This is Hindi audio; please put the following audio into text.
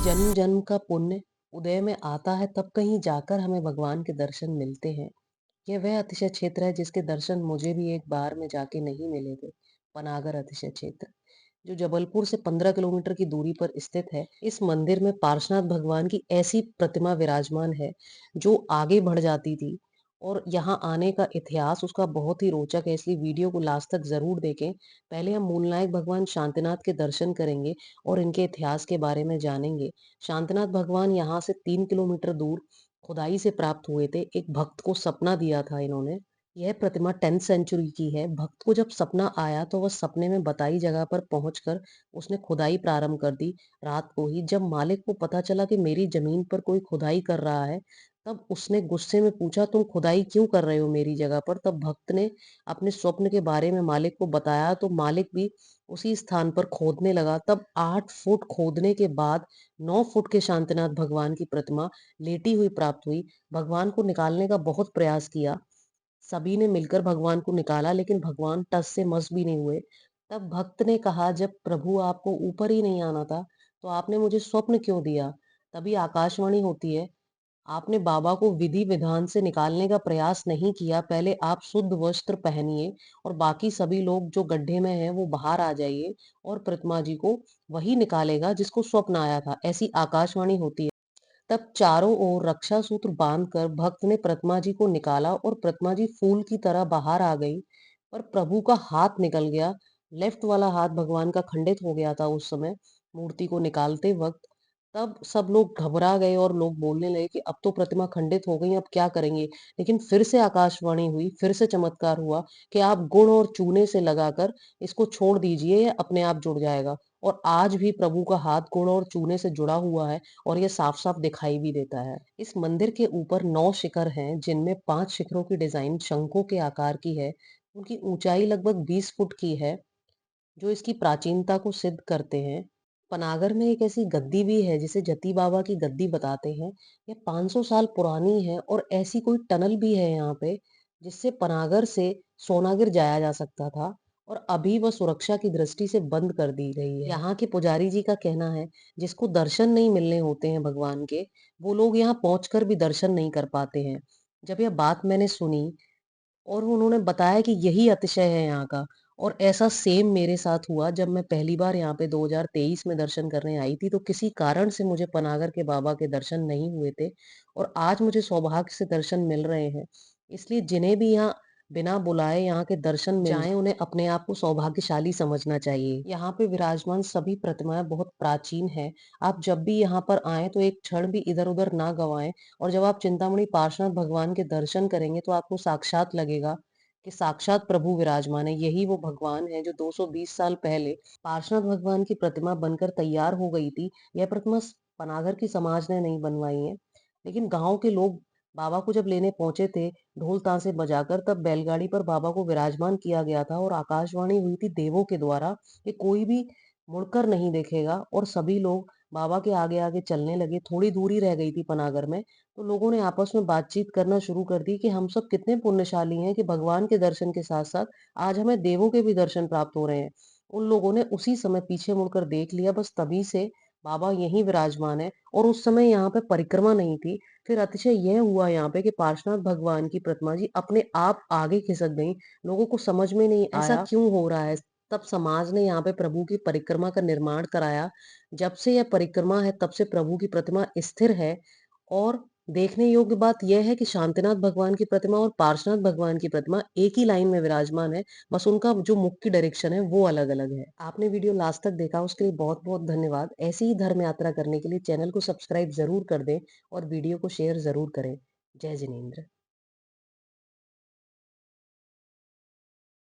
जन्म जन्म का पुण्य उदय में आता है, तब कहीं जाकर हमें भगवान के दर्शन मिलते हैं। यह वह अतिशय क्षेत्र है जिसके दर्शन मुझे भी एक बार में जाके नहीं मिले थे। पनागर अतिशय क्षेत्र, जो जबलपुर से 15 किलोमीटर की दूरी पर स्थित है। इस मंदिर में पार्श्वनाथ भगवान की ऐसी प्रतिमा विराजमान है जो आगे बढ़ जाती थी, और यहाँ आने का इतिहास उसका बहुत ही रोचक है, इसलिए वीडियो को लास्ट तक जरूर देखें। पहले हम मूलनायक भगवान शांतिनाथ के दर्शन करेंगे और इनके इतिहास के बारे में जानेंगे। शांतिनाथ भगवान यहाँ से 3 किलोमीटर दूर खुदाई से प्राप्त हुए थे। एक भक्त को सपना दिया था इन्होंने। यह प्रतिमा 10th सेंचुरी की है। भक्त को जब सपना आया तो वह सपने में बताई जगह पर पहुंचकर उसने खुदाई प्रारंभ कर दी। रात को ही जब मालिक को पता चला कि मेरी जमीन पर कोई खुदाई कर रहा है, तब उसने गुस्से में पूछा, तुम खुदाई क्यों कर रहे हो मेरी जगह पर? तब भक्त ने अपने स्वप्न के बारे में मालिक को बताया, तो मालिक भी उसी स्थान पर खोदने लगा। तब 8 फुट खोदने के बाद 9 फुट के शांतिनाथ भगवान की प्रतिमा लेटी हुई प्राप्त हुई। भगवान को निकालने का बहुत प्रयास किया, सभी ने मिलकर भगवान को निकाला, लेकिन भगवान टस से मस भी नहीं हुए। तब भक्त ने कहा, जब प्रभु आपको ऊपर ही नहीं आना था तो आपने मुझे स्वप्न क्यों दिया? तभी आकाशवाणी होती है, आपने बाबा को विधि विधान से निकालने का प्रयास नहीं किया। पहले आप शुद्ध वस्त्र पहनिए और बाकी सभी लोग जो गड्ढे में हैं वो बाहर आ जाइए, और प्रतिमा जी को वही निकालेगा जिसको स्वप्न आया था, ऐसी आकाशवाणी होती है। तब चारों ओर रक्षा सूत्र बांधकर भक्त ने प्रतिमा जी को निकाला और प्रतिमा जी फूल की तरह बाहर आ गई। पर प्रभु का हाथ निकल गया। लेफ्ट वाला हाथ भगवान का खंडित हो गया था उस समय मूर्ति को निकालते वक्त। तब सब लोग घबरा गए और लोग बोलने लगे कि अब तो प्रतिमा खंडित हो गई, अब क्या करेंगे? लेकिन फिर से आकाशवाणी हुई, फिर से चमत्कार हुआ कि आप गुड़ और चूने से लगाकर इसको छोड़ दीजिए, ये अपने आप जुड़ जाएगा। और आज भी प्रभु का हाथ गुड़ और चूने से जुड़ा हुआ है, और ये साफ-साफ दिखाई भी देता है। इस मंदिर के ऊपर 9 शिखर हैं, जिनमें 5 शिखरों की डिजाइन शंखों के आकार की है। उनकी ऊंचाई लगभग 20 फुट की है, जो इसकी प्राचीनता को सिद्ध करते हैं। पनागर में एक ऐसी गद्दी भी है जिसे जती बाबा की गद्दी बताते हैं। यह 500 साल पुरानी है, और ऐसी कोई टनल भी है यहाँ पे जिससे पनागर से सोनागिर जाया जा सकता था, और अभी वह सुरक्षा की दृष्टि से बंद कर दी गई है। यहाँ के पुजारी जी का कहना है, जिसको दर्शन नहीं मिलने होते हैं भगवान के, वो लोग यहाँ पहुंचकर भी दर्शन नहीं कर पाते हैं। जब यह बात मैंने सुनी और उन्होंने बताया कि यही अतिशय है यहाँ का, और ऐसा सेम मेरे साथ हुआ जब मैं पहली बार यहाँ पे 2023 में दर्शन करने आई थी। तो किसी कारण से मुझे पनागर के बाबा के दर्शन नहीं हुए थे, और आज मुझे सौभाग्य से दर्शन मिल रहे हैं। इसलिए जिन्हें भी यहाँ बिना बुलाए यहाँ के दर्शन मिल जाएं, उन्हें अपने आप को सौभाग्यशाली समझना चाहिए। यहाँ पे विराजमान सभी प्रतिमाएं बहुत प्राचीन है। आप जब भी यहाँ पर आए तो एक क्षण भी इधर उधर ना गवाएं, और जब आप चिंतामणि पार्श्वनाथ भगवान के दर्शन करेंगे तो आपको साक्षात लगेगा कि साक्षात प्रभु विराजमान है। यही वो भगवान है जो 220 साल पहले पार्श्वनाथ भगवान की प्रतिमा बनकर तैयार हो गई थी। यह प्रतिमा पनागर की समाज ने नहीं बनवाई है, लेकिन गांव के लोग बाबा को जब लेने पहुंचे थे ढोल ताशे बजाकर, तब बैलगाड़ी पर बाबा को विराजमान किया गया था, और आकाशवाणी हुई थी देवों के द्वारा कि कोई भी मुड़कर नहीं देखेगा। और सभी लोग बाबा के आगे आगे चलने लगे। थोड़ी दूरी रह गई थी पनागर में, तो लोगों ने आपस में बातचीत करना शुरू कर दी कि हम सब कितने पुण्यशाली हैं कि भगवान के दर्शन के साथ साथ आज हमें देवों के भी दर्शन प्राप्त हो रहे हैं। उन लोगों ने उसी समय पीछे मुड़कर देख लिया, बस तभी से बाबा यहीं विराजमान है। और उस समय यहाँ पे परिक्रमा नहीं थी। फिर अतिशय यह हुआ यहाँ पे कि पार्श्वनाथ भगवान की प्रतिमा जी अपने आप आगे खिसक गई। लोगों को समझ में नहीं ऐसा आया क्यों हो रहा है। तब समाज ने यहाँ पे प्रभु की परिक्रमा का निर्माण कराया। जब से यह परिक्रमा है तब से प्रभु की प्रतिमा स्थिर है। और देखने योग्य बात यह है कि शांतिनाथ भगवान की प्रतिमा और पार्श्वनाथ भगवान की प्रतिमा एक ही लाइन में विराजमान है, बस उनका जो मुख की डायरेक्शन है वो अलग अलग है। आपने वीडियो लास्ट तक देखा उसके लिए बहुत बहुत धन्यवाद। ऐसी ही धर्म यात्रा करने के लिए चैनल को सब्सक्राइब जरूर कर दें और वीडियो को शेयर जरूर करें। जय जिनेन्द्र।